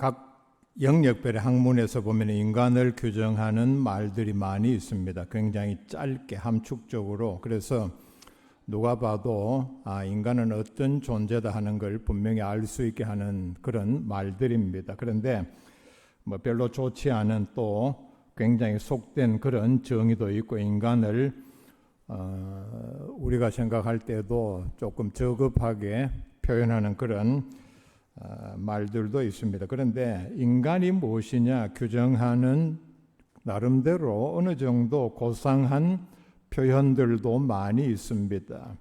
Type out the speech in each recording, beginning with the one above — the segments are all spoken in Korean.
각 영역별의 학문에서 보면 인간을 규정하는 말들이 많이 있습니다. 굉장히 짧게 함축적으로. 그래서 누가 봐도 인간은 어떤 존재다 하는 걸 분명히 알 수 있게 하는 그런 말들입니다. 그런데 별로 좋지 않은 또 굉장히 속된 그런 정의도 있고, 인간을 우리가 생각할 때도 조금 저급하게 표현하는 그런 말들도 있습니다. 그런데 인간이 무엇이냐 규정하는 나름대로 어느 정도 고상한 표현들도 많이 있습니다.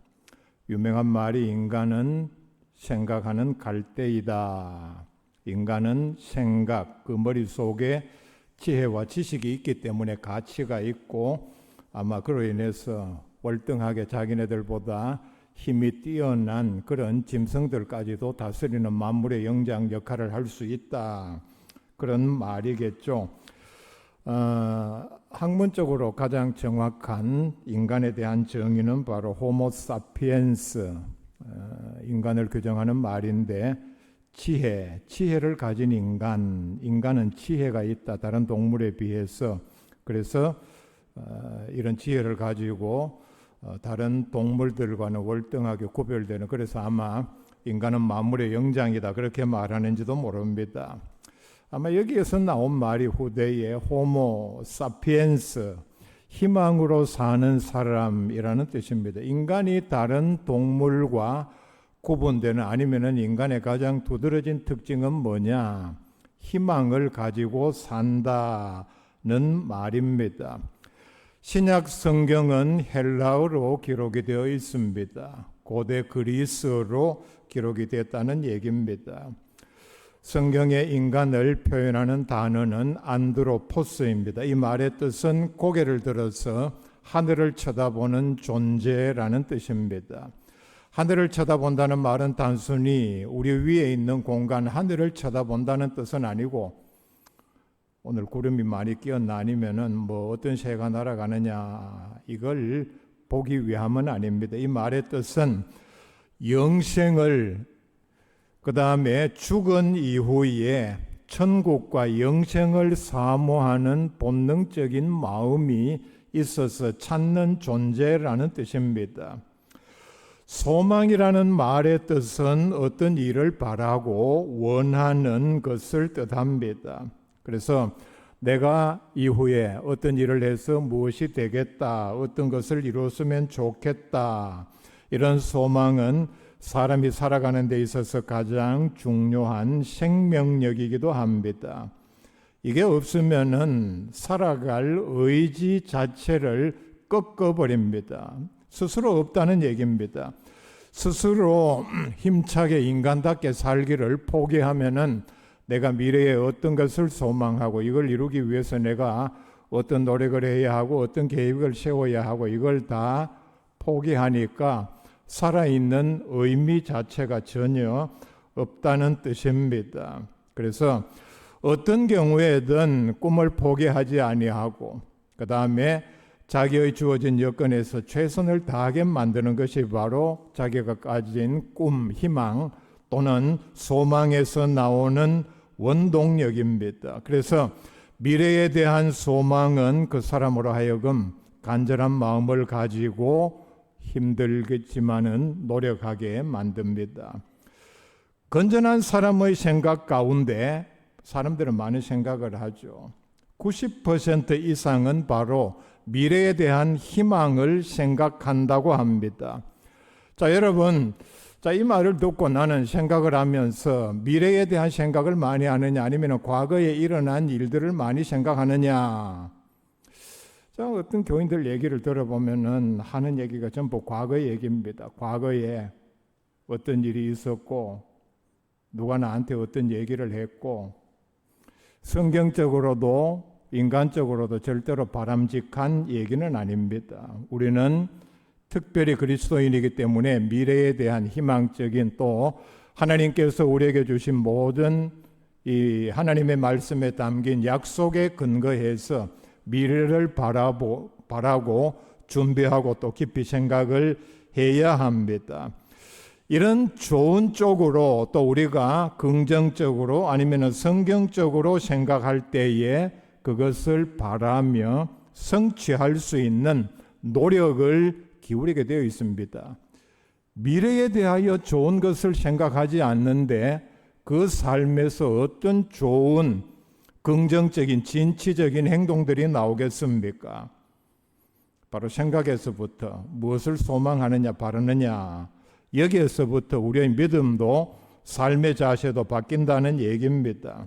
유명한 말이 인간은 생각하는 갈대이다. 인간은 생각, 그 머릿속에 지혜와 지식이 있기 때문에 가치가 있고, 아마 그로 인해서 월등하게 자기네들보다 힘이 뛰어난 그런 짐승들까지도 다스리는 만물의 영장 역할을 할 수 있다. 그런 말이겠죠. 학문적으로 가장 정확한 인간에 대한 정의는 바로 호모 사피엔스, 인간을 규정하는 말인데, 지혜를 가진 인간은 지혜가 있다. 다른 동물에 비해서. 그래서 이런 지혜를 가지고 다른 동물들과는 월등하게 구별되는, 그래서 아마 인간은 만물의 영장이다 그렇게 말하는지도 모릅니다. 아마 여기에서 나온 말이 후대의 호모 사피엔스, 희망으로 사는 사람이라는 뜻입니다. 인간이 다른 동물과 구분되는, 아니면은 인간의 가장 두드러진 특징은 뭐냐? 희망을 가지고 산다는 말입니다. 신약 성경은 헬라어로 기록이 되어 있습니다. 고대 그리스어로 기록이 됐다는 얘기입니다. 성경의 인간을 표현하는 단어는 안드로포스입니다. 이 말의 뜻은 고개를 들어서 하늘을 쳐다보는 존재라는 뜻입니다. 하늘을 쳐다본다는 말은 단순히 우리 위에 있는 공간 하늘을 쳐다본다는 뜻은 아니고, 오늘 구름이 많이 끼었나 아니면은 어떤 새가 날아가느냐 이걸 보기 위함은 아닙니다. 이 말의 뜻은 영생을, 그 다음에 죽은 이후에 천국과 영생을 사모하는 본능적인 마음이 있어서 찾는 존재라는 뜻입니다. 소망이라는 말의 뜻은 어떤 일을 바라고 원하는 것을 뜻합니다. 그래서 내가 이후에 어떤 일을 해서 무엇이 되겠다, 어떤 것을 이루었으면 좋겠다, 이런 소망은 사람이 살아가는 데 있어서 가장 중요한 생명력이기도 합니다. 이게 없으면은 살아갈 의지 자체를 꺾어버립니다. 스스로 없다는 얘기입니다. 스스로 힘차게 인간답게 살기를 포기하면은 내가 미래에 어떤 것을 소망하고 이걸 이루기 위해서 내가 어떤 노력을 해야 하고 어떤 계획을 세워야 하고 이걸 다 포기하니까 살아있는 의미 자체가 전혀 없다는 뜻입니다. 그래서 어떤 경우에든 꿈을 포기하지 아니하고, 그 다음에 자기의 주어진 여건에서 최선을 다하게 만드는 것이 바로 자기가 가진 꿈, 희망 또는 소망에서 나오는 원동력입니다. 그래서 미래에 대한 소망은 그 사람으로 하여금 간절한 마음을 가지고 힘들겠지만은 노력하게 만듭니다. 건전한 사람의 생각 가운데 사람들은 많은 생각을 하죠. 90% 이상은 바로 미래에 대한 희망을 생각한다고 합니다. 자, 여러분, 이 말을 듣고 나는 생각을 하면서 미래에 대한 생각을 많이 하느냐, 아니면 과거에 일어난 일들을 많이 생각하느냐. 자, 어떤 교인들 얘기를 들어보면은 하는 얘기가 전부 과거 얘기입니다. 과거에 어떤 일이 있었고, 누가 나한테 어떤 얘기를 했고, 성경적으로도 인간적으로도 절대로 바람직한 얘기는 아닙니다. 우리는 특별히 그리스도인이기 때문에 미래에 대한 희망적인, 또 하나님께서 우리에게 주신 모든 이 하나님의 말씀에 담긴 약속에 근거해서 미래를 바라고 준비하고 또 깊이 생각을 해야 합니다. 이런 좋은 쪽으로 또 우리가 긍정적으로 아니면 성경적으로 생각할 때에 그것을 바라며 성취할 수 있는 노력을 기울이게 되어 있습니다. 미래에 대하여 좋은 것을 생각하지 않는데 그 삶에서 어떤 좋은 긍정적인 진취적인 행동들이 나오겠습니까? 바로 생각에서부터 무엇을 소망하느냐 바라느냐, 여기에서부터 우리의 믿음도 삶의 자세도 바뀐다는 얘기입니다.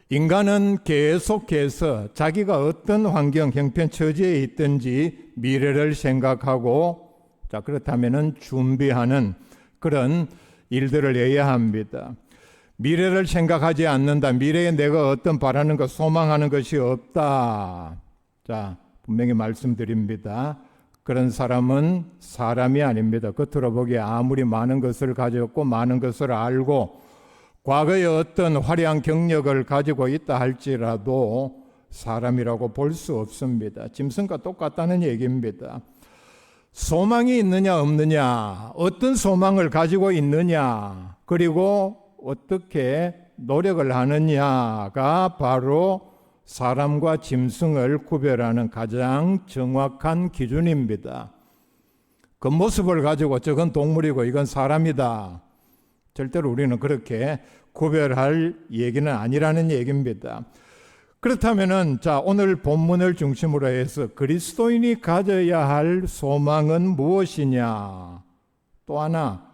인간은 계속해서 자기가 어떤 환경, 형편, 처지에 있든지 미래를 생각하고 그렇다면 준비하는 그런 일들을 해야 합니다. 미래를 생각하지 않는다. 미래에 내가 어떤 바라는 것, 소망하는 것이 없다. 분명히 말씀드립니다. 그런 사람은 사람이 아닙니다. 겉으로 보기에 아무리 많은 것을 가졌고 많은 것을 알고 과거에 어떤 화려한 경력을 가지고 있다 할지라도 사람이라고 볼 수 없습니다. 짐승과 똑같다는 얘기입니다. 소망이 있느냐 없느냐, 어떤 소망을 가지고 있느냐, 그리고 어떻게 노력을 하느냐가 바로 사람과 짐승을 구별하는 가장 정확한 기준입니다. 겉모습을 가지고 저건 동물이고 이건 사람이다, 절대로 우리는 그렇게 구별할 얘기는 아니라는 얘기입니다. 그렇다면은 오늘 본문을 중심으로 해서 그리스도인이 가져야 할 소망은 무엇이냐? 또 하나,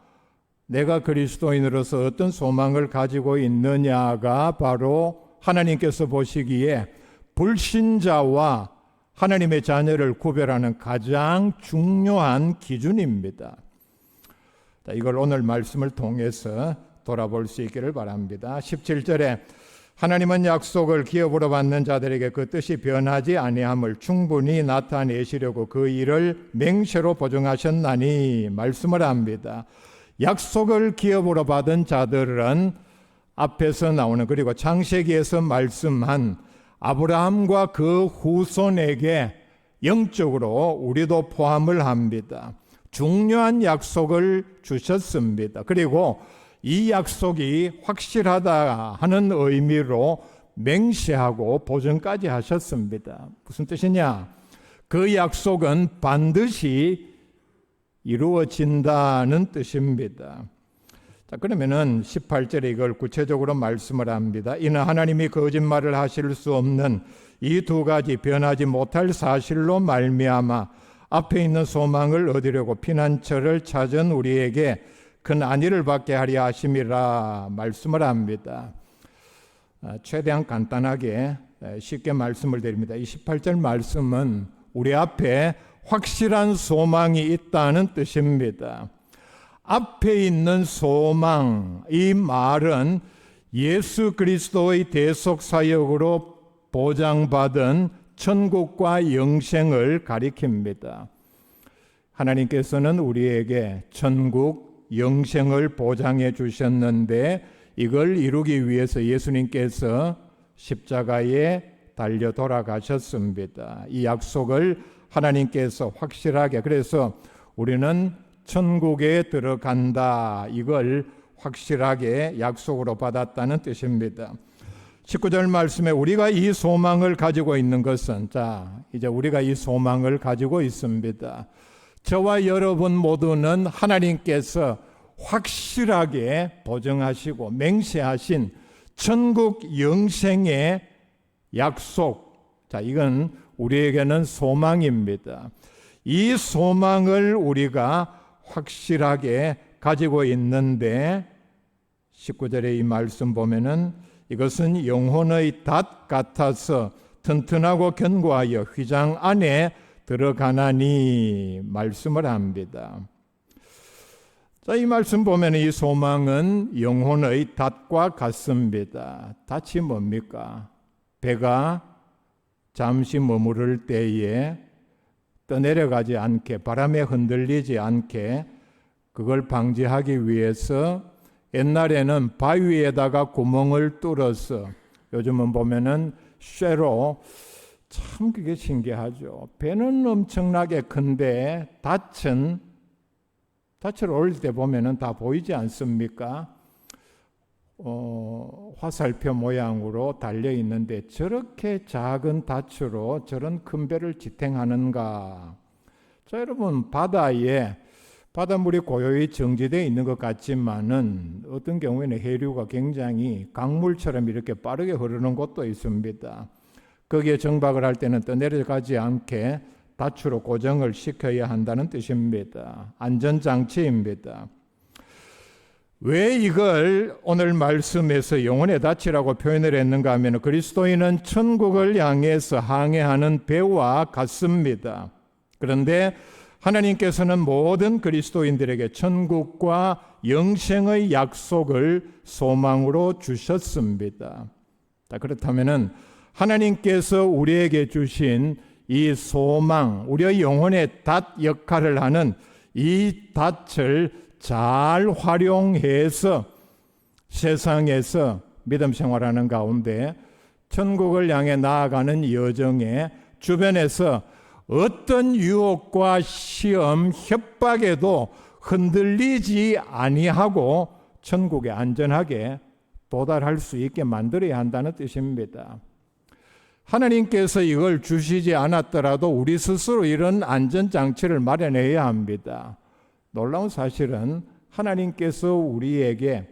내가 그리스도인으로서 어떤 소망을 가지고 있느냐가 바로 하나님께서 보시기에 불신자와 하나님의 자녀를 구별하는 가장 중요한 기준입니다. 이걸 오늘 말씀을 통해서 돌아볼 수 있기를 바랍니다. 17절에 하나님은 약속을 기업으로 받는 자들에게 그 뜻이 변하지 아니함을 충분히 나타내시려고 그 일을 맹세로 보증하셨나니 말씀을 합니다. 약속을 기업으로 받은 자들은 앞에서 나오는, 그리고 창세기에서 말씀한 아브라함과 그 후손에게 영적으로 우리도 포함을 합니다. 중요한 약속을 주셨습니다. 그리고 이 약속이 확실하다 하는 의미로 맹세하고 보증까지 하셨습니다. 무슨 뜻이냐? 그 약속은 반드시 이루어진다는 뜻입니다. 그러면은 18절에 이걸 구체적으로 말씀을 합니다. 이는 하나님이 거짓말을 하실 수 없는 이 두 가지 변하지 못할 사실로 말미암아 앞에 있는 소망을 얻으려고 피난처를 찾은 우리에게 큰 안위를 받게 하려 하심이라 말씀을 합니다. 최대한 간단하게 쉽게 말씀을 드립니다. 이 18절 말씀은 우리 앞에 확실한 소망이 있다는 뜻입니다. 앞에 있는 소망, 이 말은 예수 그리스도의 대속 사역으로 보장받은 천국과 영생을 가리킵니다. 하나님께서는 우리에게 천국, 영생을 보장해 주셨는데 이걸 이루기 위해서 예수님께서 십자가에 달려 돌아가셨습니다. 이 약속을 하나님께서 확실하게, 그래서 우리는 천국에 들어간다, 이걸 확실하게 약속으로 받았다는 뜻입니다. 19절 말씀에 우리가 이 소망을 가지고 있는 것은, 이제 우리가 이 소망을 가지고 있습니다. 저와 여러분 모두는 하나님께서 확실하게 보증하시고 맹세하신 천국 영생의 약속, 이건 우리에게는 소망입니다. 이 소망을 우리가 확실하게 가지고 있는데 19절의 이 말씀 보면은 이것은 영혼의 닷 같아서 튼튼하고 견고하여 휘장 안에 들어가나니 말씀을 합니다. 이 말씀 보면 이 소망은 영혼의 닷과 같습니다. 닷이 뭡니까? 배가 잠시 머무를 때에 떠내려가지 않게, 바람에 흔들리지 않게 그걸 방지하기 위해서 옛날에는 바위에다가 구멍을 뚫어서, 요즘은 보면은 쇠로, 참 그게 신기하죠. 배는 엄청나게 큰데 닷은 닻을 올릴 때 보면은 다 보이지 않습니까? 화살표 모양으로 달려 있는데 저렇게 작은 닻으로 저런 큰 배를 지탱하는가? 자, 여러분, 바닷물이 고요히 정지되어 있는 것 같지만은 어떤 경우에는 해류가 굉장히 강물처럼 이렇게 빠르게 흐르는 곳도 있습니다. 거기에 정박을 할 때는 떠내려가지 않게 닻으로 고정을 시켜야 한다는 뜻입니다. 안전장치입니다. 왜 이걸 오늘 말씀에서 영혼의 닻이라고 표현을 했는가 하면 그리스도인은 천국을 향해서 항해하는 배와 같습니다. 그런데 하나님께서는 모든 그리스도인들에게 천국과 영생의 약속을 소망으로 주셨습니다. 그렇다면 하나님께서 우리에게 주신 이 소망, 우리의 영혼의 닻 역할을 하는 이 닻을 잘 활용해서 세상에서 믿음 생활하는 가운데 천국을 향해 나아가는 여정에 주변에서 어떤 유혹과 시험, 협박에도 흔들리지 아니하고 천국에 안전하게 도달할 수 있게 만들어야 한다는 뜻입니다. 하나님께서 이걸 주시지 않았더라도 우리 스스로 이런 안전장치를 마련해야 합니다. 놀라운 사실은 하나님께서 우리에게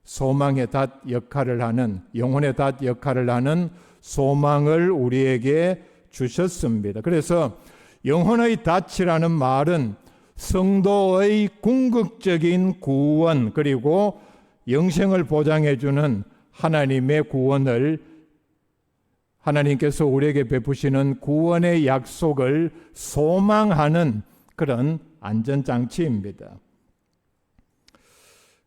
소망의 닷 역할을 하는, 영혼의 닷 역할을 하는 소망을 우리에게 주셨습니다. 그래서 영혼의 닻이라는 말은 성도의 궁극적인 구원, 그리고 영생을 보장해 주는 하나님의 구원을, 하나님께서 우리에게 베푸시는 구원의 약속을 소망하는 그런 안전장치입니다.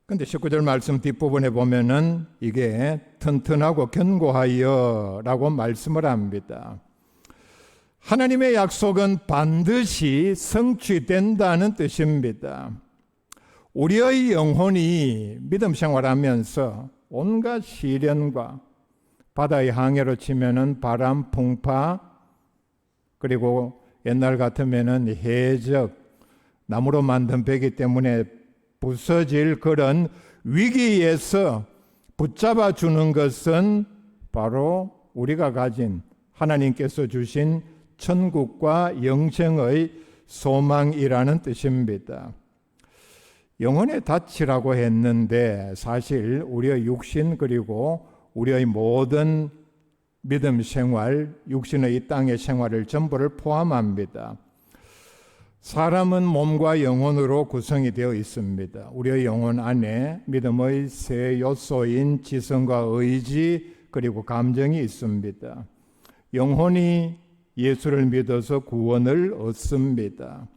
그런데 19절 말씀 뒷부분에 보면은 이게 튼튼하고 견고하여 라고 말씀을 합니다. 하나님의 약속은 반드시 성취된다는 뜻입니다. 우리의 영혼이 믿음 생활하면서 온갖 시련과 바다의 항해로 치면은 바람, 풍파, 그리고 옛날 같으면은 해적, 나무로 만든 배기 때문에 부서질 그런 위기에서 붙잡아 주는 것은 바로 우리가 가진 하나님께서 주신 천국과 영생의 소망이라는 뜻입니다. 영혼의 닻이라고 했는데 사실 우리의 육신 그리고 우리의 모든 믿음 생활, 육신의 이 땅의 생활을 전부를 포함합니다. 사람은 몸과 영혼으로 구성이 되어 있습니다. 우리의 영혼 안에 믿음의 세 요소인 지성과 의지 그리고 감정이 있습니다. 영혼이 예수를 믿어서 구원을 얻습니다.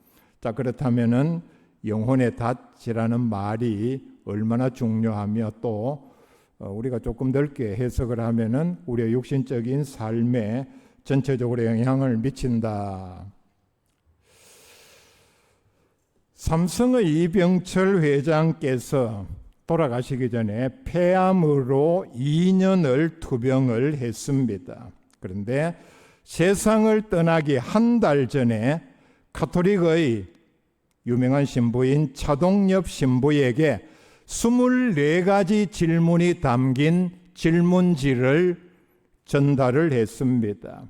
자, 그렇다면은 영혼의 닻이라는 말이 얼마나 중요하며 또 우리가 조금 넓게 해석을 하면은 우리의 육신적인 삶에 전체적으로 영향을 미친다. 삼성의 이병철 회장께서 돌아가시기 전에 폐암으로 2년을 투병을 했습니다. 그런데 세상을 떠나기 한 달 전에 가톨릭의 유명한 신부인 차동엽 신부에게 24가지 질문이 담긴 질문지를 전달을 했습니다.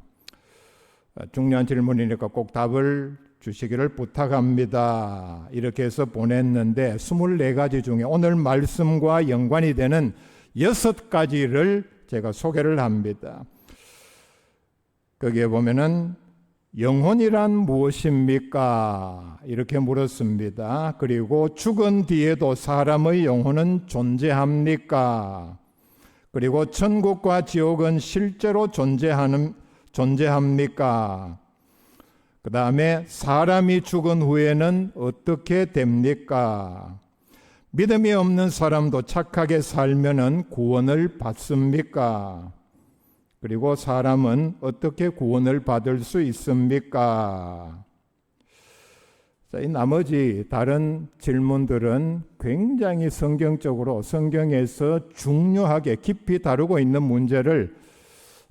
중요한 질문이니까 꼭 답을 주시기를 부탁합니다. 이렇게 해서 보냈는데 24가지 중에 오늘 말씀과 연관이 되는 6가지를 제가 소개를 합니다. 거기에 보면은 영혼이란 무엇입니까? 이렇게 물었습니다. 그리고 죽은 뒤에도 사람의 영혼은 존재합니까? 그리고 천국과 지옥은 실제로 존재합니까? 그 다음에 사람이 죽은 후에는 어떻게 됩니까? 믿음이 없는 사람도 착하게 살면은 구원을 받습니까? 그리고 사람은 어떻게 구원을 받을 수 있습니까? 이 나머지 다른 질문들은 굉장히 성경적으로 성경에서 중요하게 깊이 다루고 있는 문제를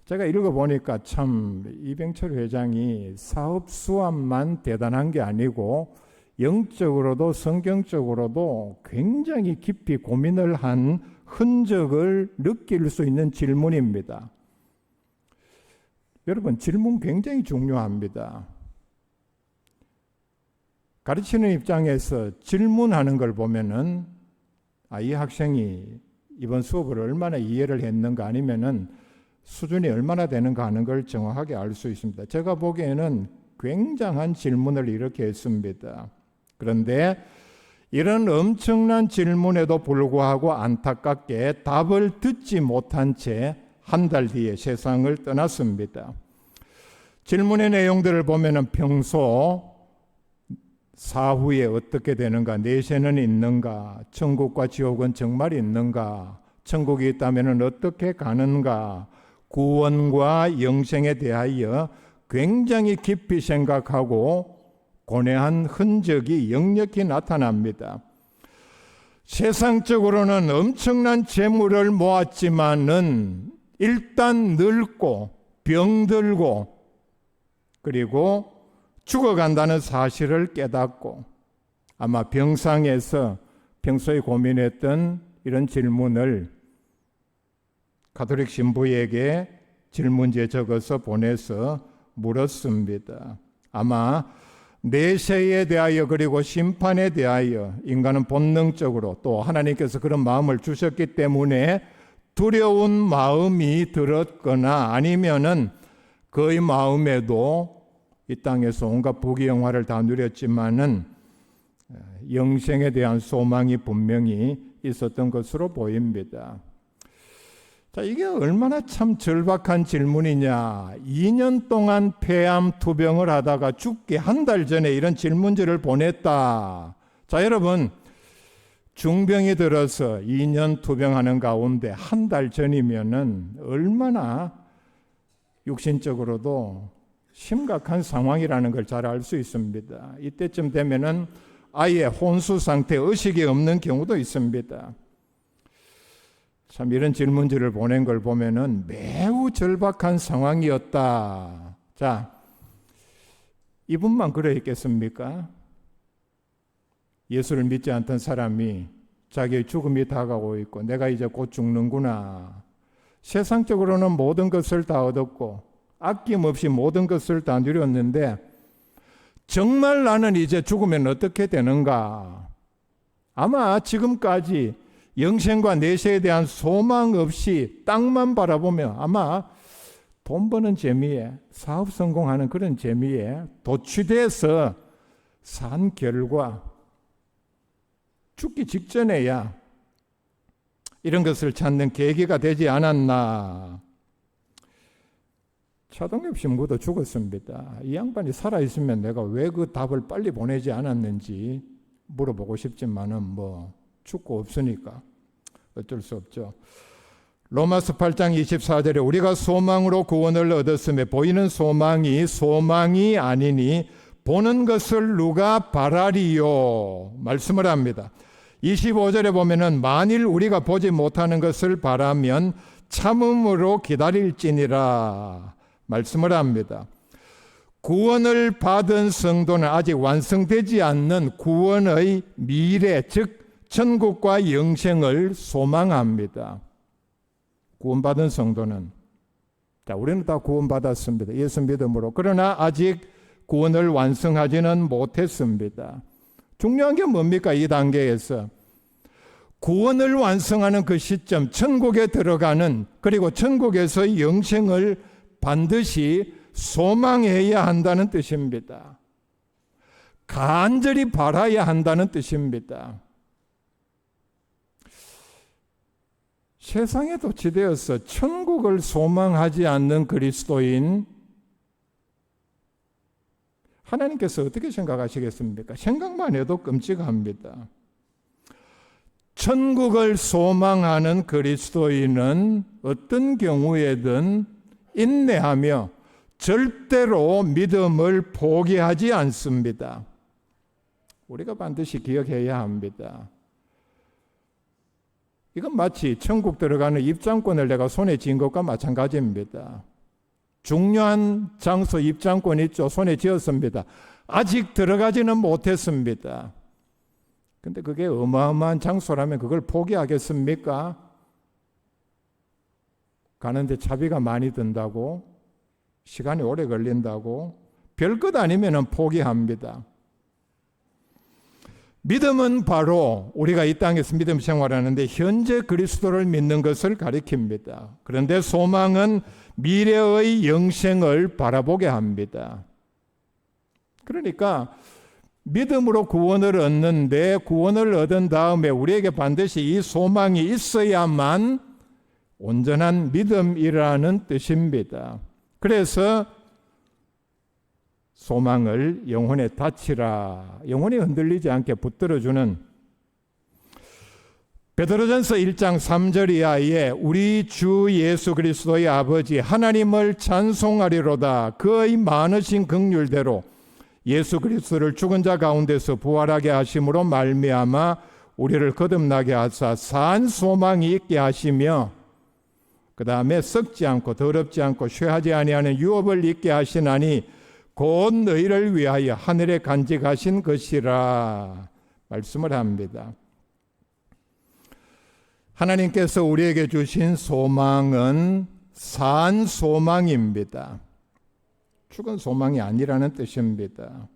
제가 읽어보니까 참 이병철 회장이 사업 수완만 대단한 게 아니고 영적으로도 성경적으로도 굉장히 깊이 고민을 한 흔적을 느낄 수 있는 질문입니다. 여러분, 질문 굉장히 중요합니다. 가르치는 입장에서 질문하는 걸 보면은 이 학생이 이번 수업을 얼마나 이해를 했는가 아니면은 수준이 얼마나 되는가 하는 걸 정확하게 알 수 있습니다. 제가 보기에는 굉장한 질문을 이렇게 했습니다. 그런데 이런 엄청난 질문에도 불구하고 안타깝게 답을 듣지 못한 채 한 달 뒤에 세상을 떠났습니다. 질문의 내용들을 보면은 평소 사후에 어떻게 되는가, 내세는 있는가, 천국과 지옥은 정말 있는가, 천국이 있다면 어떻게 가는가, 구원과 영생에 대하여 굉장히 깊이 생각하고 고뇌한 흔적이 역력히 나타납니다. 세상적으로는 엄청난 재물을 모았지만은 일단 늙고 병들고 그리고 죽어간다는 사실을 깨닫고 아마 병상에서 평소에 고민했던 이런 질문을 가톨릭 신부에게 질문지에 적어서 보내서 물었습니다. 아마 내세에 대하여 그리고 심판에 대하여 인간은 본능적으로 또 하나님께서 그런 마음을 주셨기 때문에 두려운 마음이 들었거나 아니면은 그의 마음에도 이 땅에서 온갖 부귀영화를 다 누렸지만은 영생에 대한 소망이 분명히 있었던 것으로 보입니다. 자, 이게 얼마나 참 절박한 질문이냐. 2년 동안 폐암 투병을 하다가 죽기 한 달 전에 이런 질문지를 보냈다. 자, 여러분, 중병이 들어서 2년 투병하는 가운데 한 달 전이면은 얼마나 육신적으로도 심각한 상황이라는 걸 잘 알 수 있습니다. 이때쯤 되면은 아예 혼수 상태, 의식이 없는 경우도 있습니다. 참 이런 질문지를 보낸 걸 보면은 매우 절박한 상황이었다. 자, 이분만 그러했겠습니까? 예수를 믿지 않던 사람이 자기의 죽음이 다가오고 있고 내가 이제 곧 죽는구나. 세상적으로는 모든 것을 다 얻었고 아낌없이 모든 것을 다 누렸는데 정말 나는 이제 죽으면 어떻게 되는가? 아마 지금까지 영생과 내세에 대한 소망 없이 땅만 바라보며 아마 돈 버는 재미에 사업 성공하는 그런 재미에 도취돼서 산 결과 죽기 직전에야 이런 것을 찾는 계기가 되지 않았나. 차동엽 신부도 죽었습니다. 이 양반이 살아있으면 내가 왜 그 답을 빨리 보내지 않았는지 물어보고 싶지만은 뭐 죽고 없으니까 어쩔 수 없죠. 로마서 8장 24절에 우리가 소망으로 구원을 얻었음에 보이는 소망이 아니니 보는 것을 누가 바라리요 말씀을 합니다. 25절에 보면은 만일 우리가 보지 못하는 것을 바라면 참음으로 기다릴지니라 말씀을 합니다. 구원을 받은 성도는 아직 완성되지 않는 구원의 미래, 즉 천국과 영생을 소망합니다. 구원받은 성도는 자, 우리는 다 구원받았습니다. 예수 믿음으로. 그러나 아직 구원을 완성하지는 못했습니다. 중요한 게 뭡니까? 이 단계에서 구원을 완성하는 그 시점, 천국에 들어가는 그리고 천국에서 영생을 반드시 소망해야 한다는 뜻입니다. 간절히 바라야 한다는 뜻입니다. 세상에 도취되어서 천국을 소망하지 않는 그리스도인, 하나님께서 어떻게 생각하시겠습니까? 생각만 해도 끔찍합니다. 천국을 소망하는 그리스도인은 어떤 경우에든 인내하며 절대로 믿음을 포기하지 않습니다. 우리가 반드시 기억해야 합니다. 이건 마치 천국 들어가는 입장권을 내가 손에 쥔 것과 마찬가지입니다. 중요한 장소 입장권 있죠. 손에 쥐었습니다. 아직 들어가지는 못했습니다. 근데 그게 어마어마한 장소라면 그걸 포기하겠습니까? 가는데 차비가 많이 든다고, 시간이 오래 걸린다고, 별것 아니면 포기합니다. 믿음은 바로 우리가 이 땅에서 믿음 생활하는데 현재 그리스도를 믿는 것을 가리킵니다. 그런데 소망은 미래의 영생을 바라보게 합니다. 그러니까 믿음으로 구원을 얻는데 구원을 얻은 다음에 우리에게 반드시 이 소망이 있어야만 온전한 믿음이라는 뜻입니다. 그래서 소망을 영혼의 닻이라, 영혼이 흔들리지 않게 붙들어주는 베드로전서 1장 3절 이하에 우리 주 예수 그리스도의 아버지 하나님을 찬송하리로다. 그의 많으신 긍휼대로 예수 그리스도를 죽은 자 가운데서 부활하게 하심으로 말미암아 우리를 거듭나게 하사 산 소망이 있게 하시며, 그 다음에 썩지 않고 더럽지 않고 쇠하지 아니하는 유업을 있게 하시나니 곧 너희를 위하여 하늘에 간직하신 것이라 말씀을 합니다. 하나님께서 우리에게 주신 소망은 산 소망입니다. 죽은 소망이 아니라는 뜻입니다.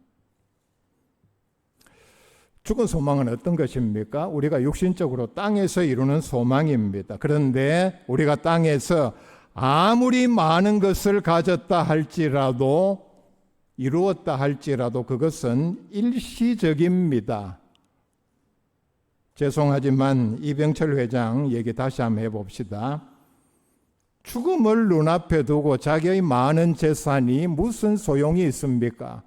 죽은 소망은 어떤 것입니까? 우리가 육신적으로 땅에서 이루는 소망입니다. 그런데 우리가 땅에서 아무리 많은 것을 가졌다 할지라도, 이루었다 할지라도 그것은 일시적입니다. 죄송하지만 이병철 회장 얘기 다시 한번 해봅시다. 죽음을 눈앞에 두고 자기의 많은 재산이 무슨 소용이 있습니까?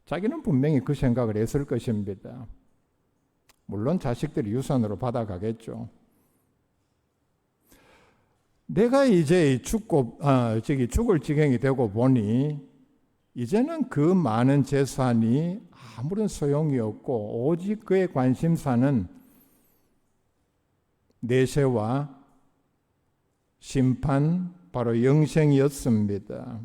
자기는 분명히 그 생각을 했을 것입니다. 물론 자식들이 유산으로 받아가겠죠. 내가 이제 죽을 지경이 되고 보니 이제는 그 많은 재산이 아무런 소용이 없고 오직 그의 관심사는 내세와 심판, 바로 영생이었습니다.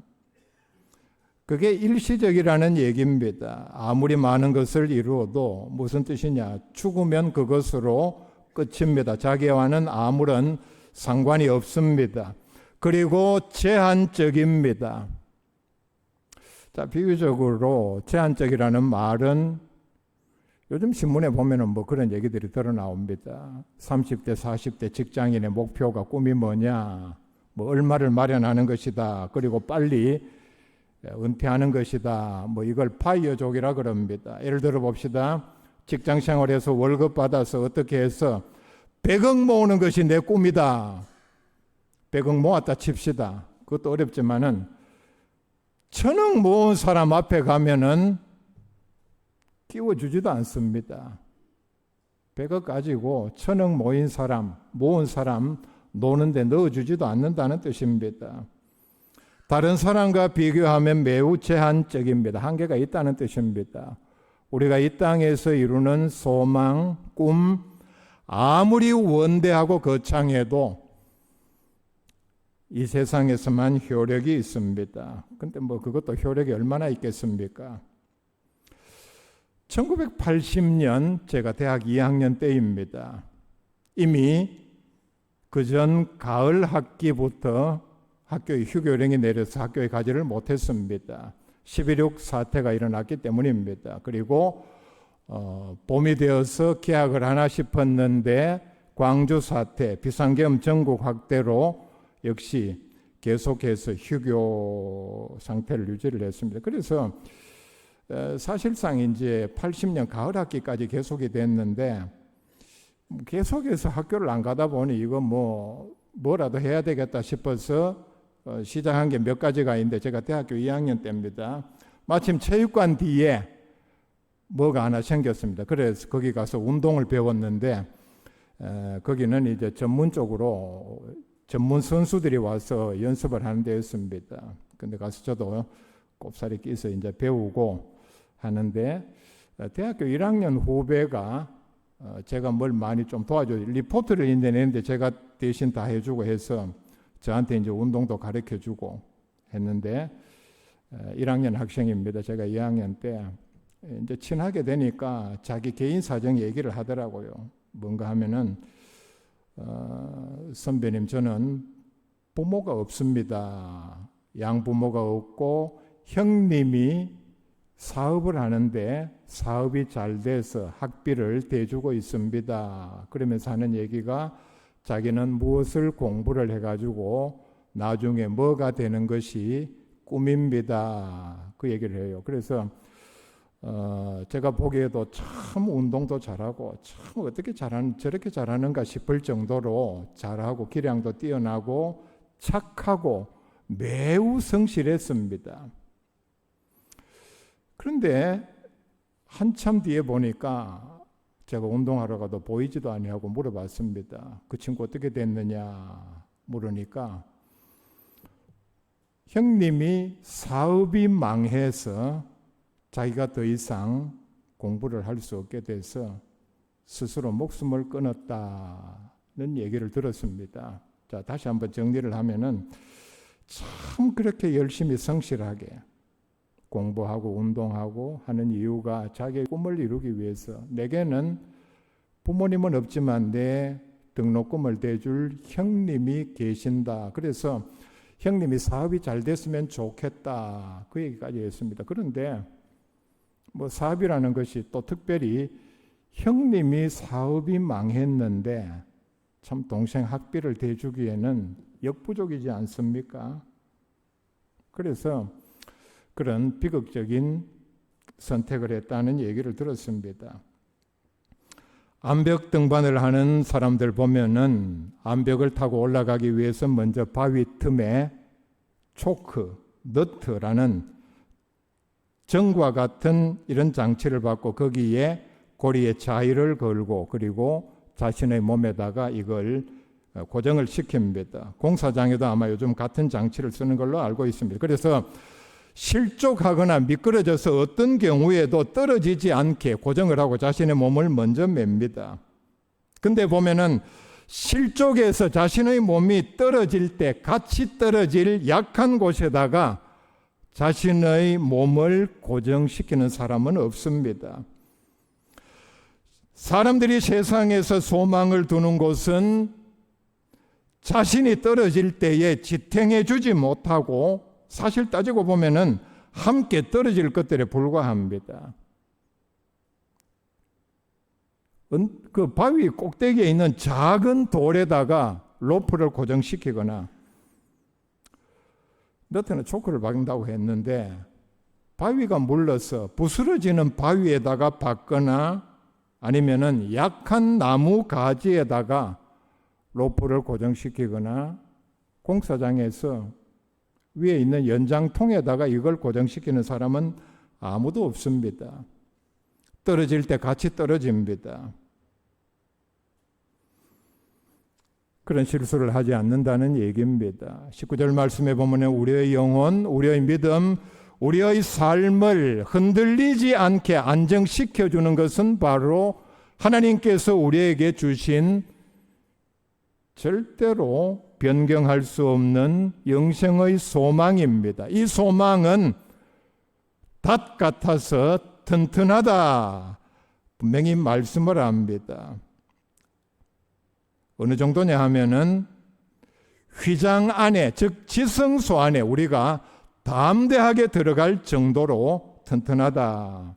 그게 일시적이라는 얘기입니다. 아무리 많은 것을 이루어도 무슨 뜻이냐? 죽으면 그것으로 끝입니다. 자기와는 아무런 상관이 없습니다. 그리고 제한적입니다. 자, 비유적으로 제한적이라는 말은 요즘 신문에 보면은 뭐 그런 얘기들이 드러 나옵니다. 30대, 40대 직장인의 목표가 꿈이 뭐냐? 뭐 얼마를 마련하는 것이다. 그리고 빨리 은퇴하는 것이다. 뭐 이걸 파이어족이라 그럽니다. 예를 들어 봅시다. 직장 생활에서 월급 받아서 어떻게 해서 100억 모으는 것이 내 꿈이다. 100억 모았다 칩시다. 그것도 어렵지만은 1000억 모은 사람 앞에 가면은 끼워주지도 않습니다. 100억 가지고 1000억 모은 사람 노는데 넣어주지도 않는다는 뜻입니다. 다른 사람과 비교하면 매우 제한적입니다. 한계가 있다는 뜻입니다. 우리가 이 땅에서 이루는 소망, 꿈, 아무리 원대하고 거창해도 이 세상에서만 효력이 있습니다. 근데 뭐 그것도 효력이 얼마나 있겠습니까? 1980년 제가 대학 2학년 때입니다. 이미 그전 가을 학기부터 학교에 휴교령이 내려서 학교에 가지를 못했습니다. 11.6 사태가 일어났기 때문입니다. 그리고 봄이 되어서 개학을 하나 싶었는데 광주 사태, 비상계엄 전국 확대로 역시 계속해서 휴교 상태를 유지를 했습니다. 그래서 사실상 이제 80년 가을 학기까지 계속이 됐는데 계속해서 학교를 안 가다 보니 이거 뭐라도 해야 되겠다 싶어서 시작한 게 몇 가지가 있는데 제가 대학교 2학년 때입니다. 마침 체육관 뒤에 뭐가 하나 생겼습니다. 그래서 거기 가서 운동을 배웠는데 거기는 이제 전문적으로 전문 선수들이 와서 연습을 하는 데였습니다. 근데 가서 저도 꼽사리 끼서 이제 배우고 하는데 대학교 1학년 후배가 제가 뭘 많이 좀 도와줘요. 리포트를 이제 내는데 제가 대신 다 해주고 해서 저한테 이제 운동도 가르쳐주고 했는데 1학년 학생입니다. 제가 2학년 때 이제 친하게 되니까 자기 개인 사정 얘기를 하더라고요. 뭔가 하면은 선배님, 저는 부모가 없습니다. 양부모가 없고 형님이 사업을 하는데 사업이 잘 돼서 학비를 대주고 있습니다. 그러면서 하는 얘기가 자기는 무엇을 공부를 해가지고 나중에 뭐가 되는 것이 꿈입니다. 그 얘기를 해요. 그래서 제가 보기에도 참 운동도 잘하고 참 어떻게 저렇게 잘하는가 싶을 정도로 잘하고 기량도 뛰어나고 착하고 매우 성실했습니다. 그런데 한참 뒤에 보니까 제가 운동하러 가도 보이지도 아니하고 물어봤습니다. 그 친구 어떻게 됐느냐 물으니까 형님이 사업이 망해서 자기가 더 이상 공부를 할 수 없게 돼서 스스로 목숨을 끊었다는 얘기를 들었습니다. 자, 다시 한번 정리를 하면은 참 그렇게 열심히 성실하게 공부하고 운동하고 하는 이유가 자기의 꿈을 이루기 위해서, 내게는 부모님은 없지만 내 등록금을 대줄 형님이 계신다. 그래서 형님이 사업이 잘 됐으면 좋겠다. 그 얘기까지 했습니다. 그런데 뭐 사업이라는 것이 또 특별히 형님이 사업이 망했는데 참 동생 학비를 대주기에는 역부족이지 않습니까? 그래서 그런 비극적인 선택을 했다는 얘기를 들었습니다. 암벽 등반을 하는 사람들 보면은 암벽을 타고 올라가기 위해서 먼저 바위 틈에 초크, 너트라는 정과 같은 이런 장치를 받고 거기에 고리에 자위를 걸고 그리고 자신의 몸에다가 이걸 고정을 시킵니다. 공사장에도 아마 요즘 같은 장치를 쓰는 걸로 알고 있습니다. 그래서 실족하거나 미끄러져서 어떤 경우에도 떨어지지 않게 고정을 하고 자신의 몸을 먼저 맵니다. 근데 보면은 실족해서 자신의 몸이 떨어질 때 같이 떨어질 약한 곳에다가 자신의 몸을 고정시키는 사람은 없습니다. 사람들이 세상에서 소망을 두는 곳은 자신이 떨어질 때에 지탱해 주지 못하고 사실 따지고 보면은 함께 떨어질 것들에 불과합니다. 그 바위 꼭대기에 있는 작은 돌에다가 로프를 고정시키거나 너트는 초크를 박는다고 했는데 바위가 물러서 부스러지는 바위에다가 박거나 아니면은 약한 나무 가지에다가 로프를 고정시키거나 공사장에서 위에 있는 연장통에다가 이걸 고정시키는 사람은 아무도 없습니다. 떨어질 때 같이 떨어집니다. 그런 실수를 하지 않는다는 얘기입니다. 19절 말씀에 보면 우리의 영혼, 우리의 믿음, 우리의 삶을 흔들리지 않게 안정시켜주는 것은 바로 하나님께서 우리에게 주신 절대로 변경할 수 없는 영생의 소망입니다. 이 소망은 닷 같아서 튼튼하다. 분명히 말씀을 합니다. 어느 정도냐 하면은 휘장 안에, 즉 지성소 안에 우리가 담대하게 들어갈 정도로 튼튼하다.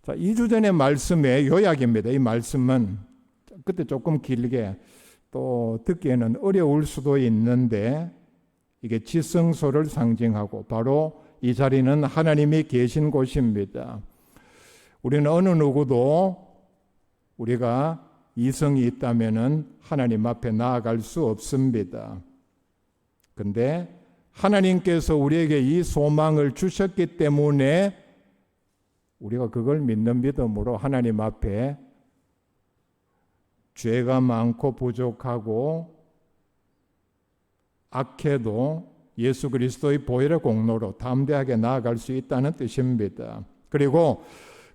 자, 2주 전의 말씀의 요약입니다. 이 말씀은 그때 조금 길게 또 듣기에는 어려울 수도 있는데 이게 지성소를 상징하고 바로 이 자리는 하나님이 계신 곳입니다. 우리는 어느 누구도 우리가 이성이 있다면은 하나님 앞에 나아갈 수 없습니다. 근데 하나님께서 우리에게 이 소망을 주셨기 때문에 우리가 그걸 믿는 믿음으로 하나님 앞에 죄가 많고 부족하고 악해도 예수 그리스도의 보혈의 공로로 담대하게 나아갈 수 있다는 뜻입니다. 그리고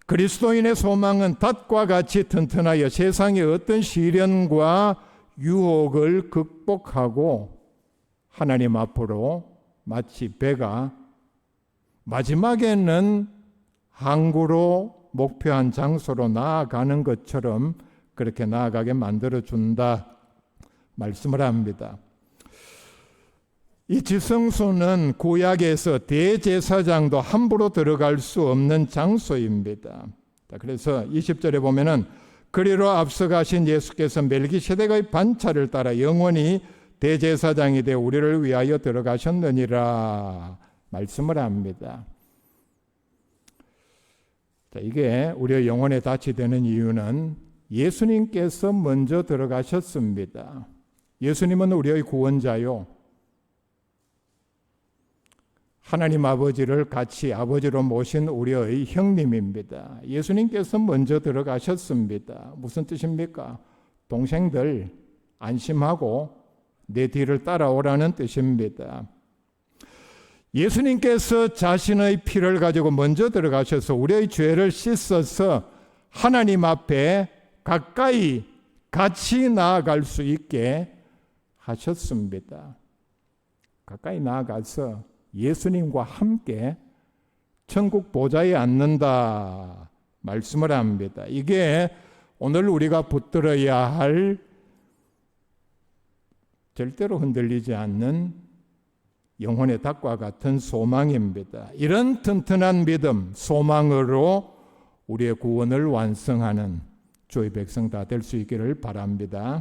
그리스도인의 소망은 닷과 같이 튼튼하여 세상의 어떤 시련과 유혹을 극복하고 하나님 앞으로 마치 배가 마지막에는 항구로 목표한 장소로 나아가는 것처럼 그렇게 나아가게 만들어준다 말씀을 합니다. 이 지성소는 구약에서 대제사장도 함부로 들어갈 수 없는 장소입니다. 그래서 20절에 보면은 그리로 앞서가신 예수께서 멜기세덱의 반차를 따라 영원히 대제사장이 되어 우리를 위하여 들어가셨느니라 말씀을 합니다. 이게 우리의 영혼에 닻이 되는 이유는 예수님께서 먼저 들어가셨습니다. 예수님은 우리의 구원자요, 하나님 아버지를 같이 아버지로 모신 우리의 형님입니다. 예수님께서 먼저 들어가셨습니다. 무슨 뜻입니까? 동생들 안심하고 내 뒤를 따라오라는 뜻입니다. 예수님께서 자신의 피를 가지고 먼저 들어가셔서 우리의 죄를 씻어서 하나님 앞에 가까이 같이 나아갈 수 있게 하셨습니다. 가까이 나아가서 예수님과 함께 천국 보좌에 앉는다 말씀을 합니다. 이게 오늘 우리가 붙들어야 할 절대로 흔들리지 않는 영혼의 닭과 같은 소망입니다. 이런 튼튼한 믿음, 소망으로 우리의 구원을 완성하는 주의 백성 다 될 수 있기를 바랍니다.